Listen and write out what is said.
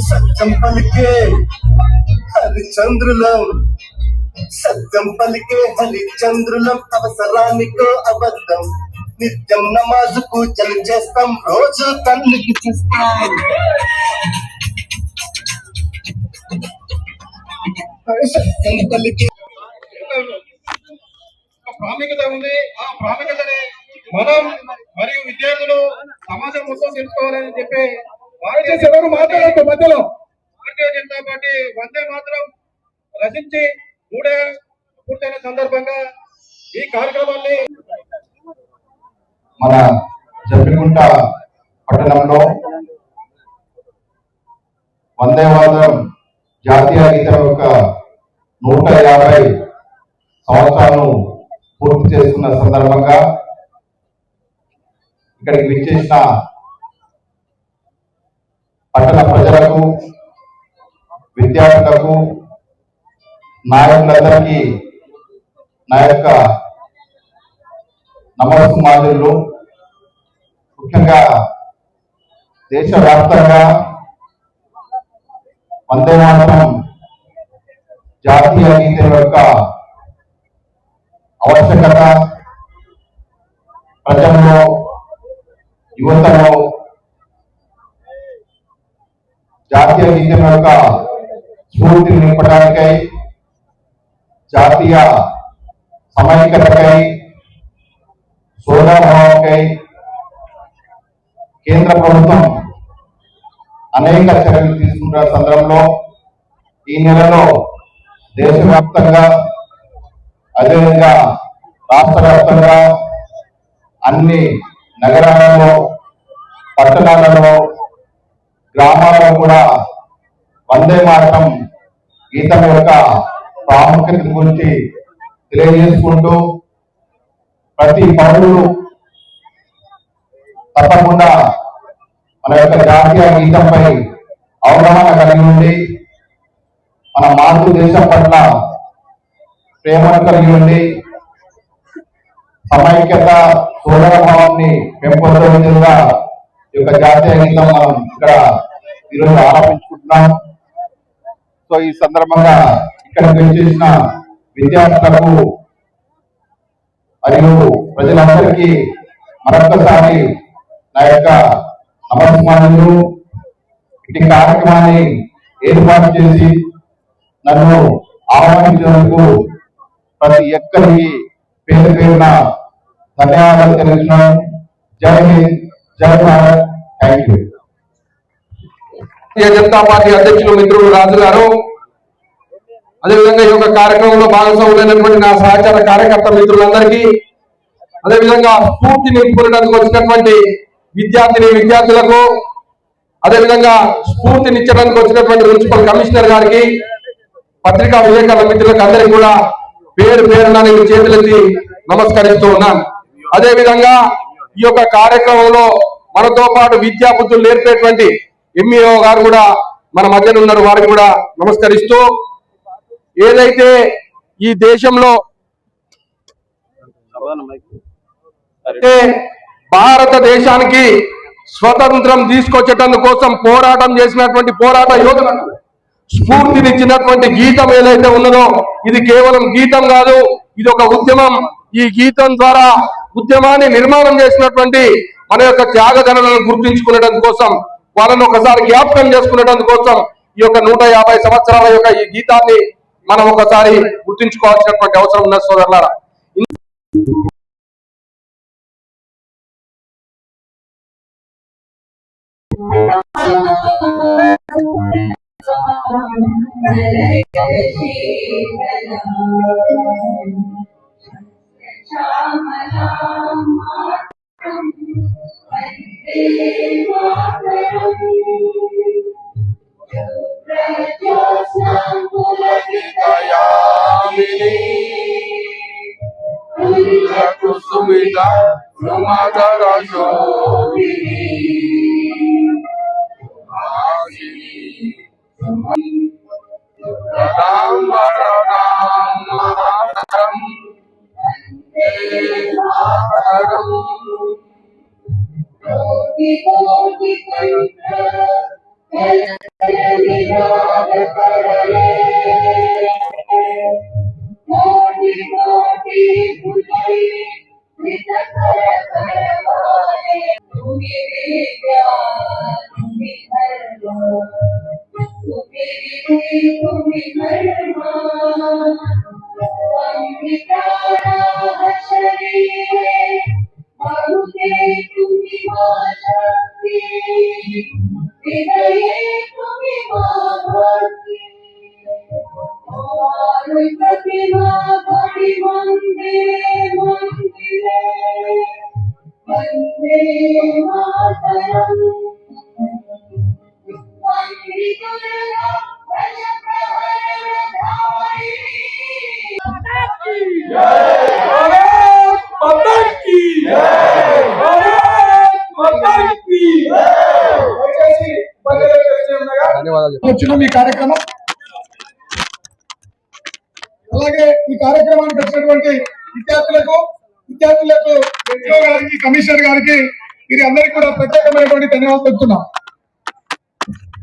సత్యం పలికే హరిచంద్రులం, సత్యం పలికే హరిచంద్రులం, అవసరానికో అబద్ధం, నిత్యం నమాజు పూజలు చేస్తాం, రోజు తల్లికి చేస్తాం. సత్యం పలికే ప్రాముఖ్యత ఉంది. ఆ ప్రాముఖ్యతని మనం మరియు విద్యార్థులు సమాజం మొత్తం తెలుసుకోవాలని చెప్పి భారతీయ ఎవరు మాట్లాడద్దు మధ్యలో. భారతీయ జనతా పార్టీ వందే మాత్రం రచించి పూర్తయిన సందర్భంగా ఈ కార్యక్రమాన్ని మన జమ్మికుంట పట్టణంలో వందే మాతరం జాతీయ గీతం యొక్క 150 సంవత్సరాలను పూర్తి చేసుకున్న సందర్భంగా ఇక్కడికి విచ్చేసిన పట్టణ ప్రజలకు, విద్యార్థులకు, నాయకులందరికీ నా యొక్క నమస్సుమాంజలు. ముఖ్యంగా దేశవ్యాప్తంగా వందే మాతరం జాతీయ గీతం యొక్క ఆవశ్యకత ప్రజల్లో, యువతలో జాతీయ గీతం యొక్క స్ఫూర్తిని నింపడానికై, జాతీయ సమైక్యతకై, సోదరభావంకై కేంద్ర ప్రభుత్వం అనేక చర్యలు తీసుకుంటున్న సందర్భంలో ఈ నెలలో దేశవ్యాప్తంగా, అదేవిధంగా రాష్ట్ర వ్యాప్తంగా అన్ని నగరాలలో, పట్టణాలలో, గ్రామాలలో కూడా వందే మాతరం గీతం యొక్క ప్రాముఖ్యత గురించి తెలియజేసుకుంటూ ప్రతి పౌరుడు తప్పకుండా మన యొక్క జాతీయ గీతంపై అవగాహన కలిగి ఉండి మన మాతృదేశం పట్ల ప్రేమను కలిగి ఉండి సమైక్యత, సోదరభావాన్ని పెంపొందించేలా ఈ యొక్క జాతీయ గీతం మనం ఇక్కడ ఈరోజు ఆలపించుకుంటున్నాం. సో ఈ సందర్భంగా ఇక్కడ చేసిన విద్యార్థులకు మరియు ప్రజలందరికీ మరొకసారి నా యొక్క నమస్కారాలు. ఇటు కార్యక్రమాన్ని ఏర్పాటు చేసి నన్ను ఆహ్వానించినందుకు ప్రతి ఒక్కరికి పేరు పేరున ధన్యవాదాలు తెలుస్తున్నాను. జై హింద్, జై Bharat. Thank you. Bharatiya Janata party అధ్యక్షులు మిత్రులు రాజు గారు, అదేవిధంగా ఈ యొక్క కార్యక్రమంలో భాగస్వాములైనటువంటి నా సహచార కార్యకర్త మిత్రులందరికీ, అదేవిధంగా స్ఫూర్తిని నింపుకోవడానికి వచ్చినటువంటి విద్యార్థులకు, అదేవిధంగా స్ఫూర్తినిచ్చడానికి వచ్చినటువంటి మున్సిపల్ కమిషనర్ గారికి, పత్రికా విలేకరుల మిత్రులకు అందరికీ కూడా పేరు పేరున నేను చేతులెత్తి నమస్కరిస్తూ ఉన్నాను. అదేవిధంగా ఈ యొక్క కార్యక్రమంలో మనతో పాటు విద్యా బుద్ధులు నేర్పేటువంటి ఎంఈఓ గారు కూడా మన మధ్యన ఉన్నారు. వారికి కూడా నమస్కరిస్తూ, ఏదైతే ఈ దేశంలో భారతదేశానికి స్వతంత్రం తీసుకొచ్చేటందు కోసం పోరాటం చేసినటువంటి పోరాట యోధులకు స్ఫూర్తినిచ్చినటువంటి గీతం ఏదైతే ఉన్నదో, ఇది కేవలం గీతం కాదు, ఇది ఒక ఉద్యమం. ఈ గీతం ద్వారా ఉద్యమాన్ని నిర్మాణం చేసినటువంటి మన యొక్క త్యాగదనులను గుర్తించుకునేటందు కోసం, వాళ్ళను ఒకసారి జ్ఞాపకం చేసుకునేటందు కోసం ఈ యొక్క 150 సంవత్సరాల యొక్క ఈ గీతాన్ని మనం ఒకసారి గుర్తుంచుకోవాల్సినటువంటి అవసరం ఉన్న సోదరులారా. కుసుమిత సుమధర శోభిని వచ్చిన మీ కార్యక్రమం, అలాగే ఈ కార్యక్రమానికి వచ్చినటువంటి విద్యార్థులకు ఎంఓ గారికి, కమిషనర్ గారికి, ఇది అందరికీ కూడా ప్రత్యేకమైనటువంటి ధన్యవాదాలు చెప్తున్నాం.